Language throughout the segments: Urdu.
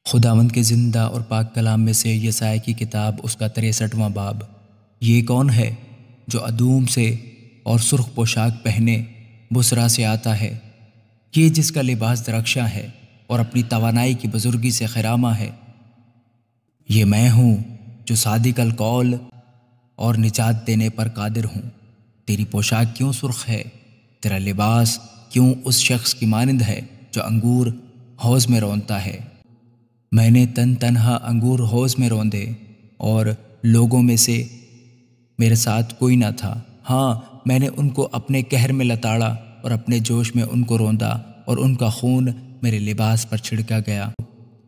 خداوند کے زندہ اور پاک کلام میں سے یسائی کی کتاب اس کا 63واں باب۔ یہ کون ہے جو ادوم سے اور سرخ پوشاک پہنے بصرہ سے آتا ہے؟ یہ جس کا لباس درخشاں ہے اور اپنی توانائی کی بزرگی سے خرامہ ہے۔ یہ میں ہوں جو صادق القول اور نجات دینے پر قادر ہوں۔ تیری پوشاک کیوں سرخ ہے؟ تیرا لباس کیوں اس شخص کی مانند ہے جو انگور حوض میں رونتا ہے؟ میں نے تنہا انگور حوض میں روندے اور لوگوں میں سے میرے ساتھ کوئی نہ تھا۔ ہاں، میں نے ان کو اپنے قہر میں لتاڑا اور اپنے جوش میں ان کو روندا، اور ان کا خون میرے لباس پر چھڑکا گیا،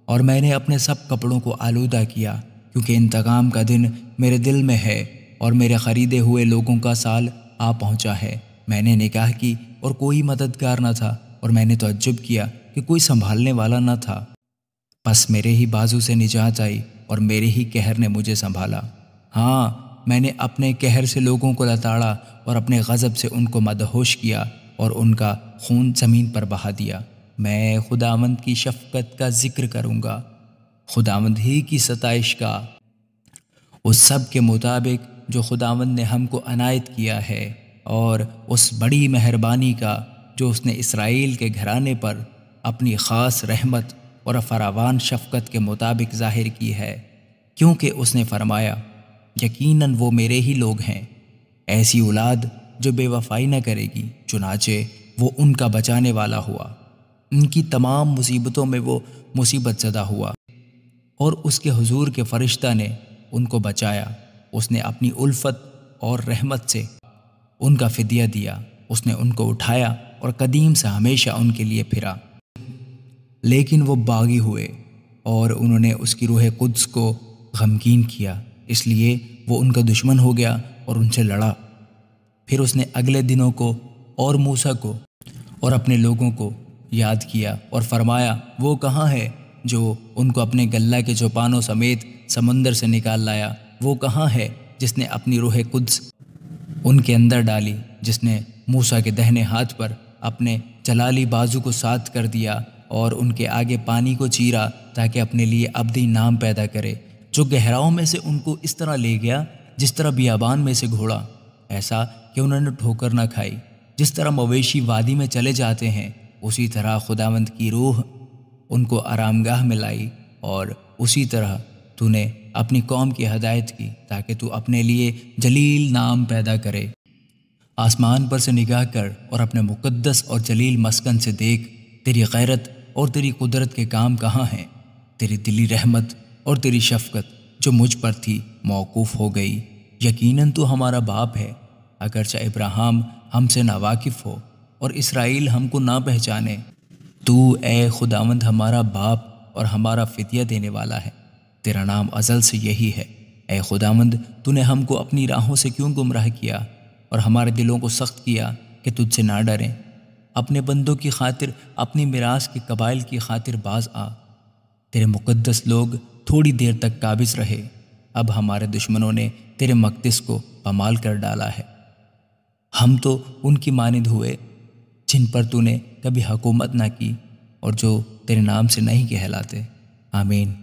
اور میں نے اپنے سب کپڑوں کو آلودہ کیا، کیونکہ انتقام کا دن میرے دل میں ہے اور میرے خریدے ہوئے لوگوں کا سال آ پہنچا ہے۔ میں نے نکاح کی اور کوئی مددگار نہ تھا، اور میں نے تعجب کیا کہ کوئی سنبھالنے والا نہ تھا۔ پس میرے ہی بازو سے نجات آئی اور میرے ہی قہر نے مجھے سنبھالا۔ ہاں، میں نے اپنے قہر سے لوگوں کو لتاڑا اور اپنے غضب سے ان کو مدہوش کیا اور ان کا خون زمین پر بہا دیا۔ میں خداوند کی شفقت کا ذکر کروں گا، خداوند ہی کی ستائش کا، اس سب کے مطابق جو خداوند نے ہم کو عنایت کیا ہے، اور اس بڑی مہربانی کا جو اس نے اسرائیل کے گھرانے پر اپنی خاص رحمت اور فراوان شفقت کے مطابق ظاہر کی ہے، کیونکہ اس نے فرمایا یقیناً وہ میرے ہی لوگ ہیں۔ ایسی اولاد جو بے وفائی نہ کرے گی، چنانچہ وہ ان کا بچانے والا ہوا، ان کی تمام مصیبتوں میں وہ مصیبت زدہ ہوا، اور اس کے حضور کے فرشتہ نے ان کو بچایا۔ اس نے اپنی الفت اور رحمت سے ان کا فدیہ دیا، اس نے ان کو اٹھایا اور قدیم سے ہمیشہ ان کے لیے پھرا۔ لیکن وہ باغی ہوئے اور انہوں نے اس کی روح قدس کو غمگین کیا، اس لیے وہ ان کا دشمن ہو گیا اور ان سے لڑا۔ پھر اس نے اگلے دنوں کو اور موسیٰ کو اور اپنے لوگوں کو یاد کیا اور فرمایا، وہ کہاں ہے جو ان کو اپنے گلہ کے چوپانوں سمیت سمندر سے نکال لایا؟ وہ کہاں ہے جس نے اپنی روح قدس ان کے اندر ڈالی، جس نے موسیٰ کے دہنے ہاتھ پر اپنے جلالی بازو کو ساتھ کر دیا اور ان کے آگے پانی کو چیرا تاکہ اپنے لیے ابدی نام پیدا کرے، جو گہراؤں میں سے ان کو اس طرح لے گیا جس طرح بیابان میں سے گھوڑا، ایسا کہ انہوں نے ٹھوکر نہ کھائی۔ جس طرح مویشی وادی میں چلے جاتے ہیں، اسی طرح خداوند کی روح ان کو آرام گاہ میں لائی، اور اسی طرح تو نے اپنی قوم کی ہدایت کی تاکہ تو اپنے لیے جلیل نام پیدا کرے۔ آسمان پر سے نگاہ کر اور اپنے مقدس اور جلیل مسکن سے دیکھ، تیری غیرت اور تیری قدرت کے کام کہاں ہیں؟ تیری دلی رحمت اور تیری شفقت جو مجھ پر تھی موقوف ہو گئی۔ یقیناً تو ہمارا باپ ہے، اگرچہ ابراہیم ہم سے ناواقف ہو اور اسرائیل ہم کو نہ پہچانے۔ تو اے خداوند ہمارا باپ اور ہمارا فدیہ دینے والا ہے، تیرا نام ازل سے یہی ہے۔ اے خداوند، تو نے ہم کو اپنی راہوں سے کیوں گمراہ کیا اور ہمارے دلوں کو سخت کیا کہ تجھ سے نہ ڈریں؟ اپنے بندوں کی خاطر، اپنی میراث کے قبائل کی خاطر باز آ۔ تیرے مقدس لوگ تھوڑی دیر تک قابض رہے، اب ہمارے دشمنوں نے تیرے مقدس کو پامال کر ڈالا ہے۔ ہم تو ان کی مانند ہوئے جن پر تو نے کبھی حکومت نہ کی اور جو تیرے نام سے نہیں کہلاتے۔ آمین۔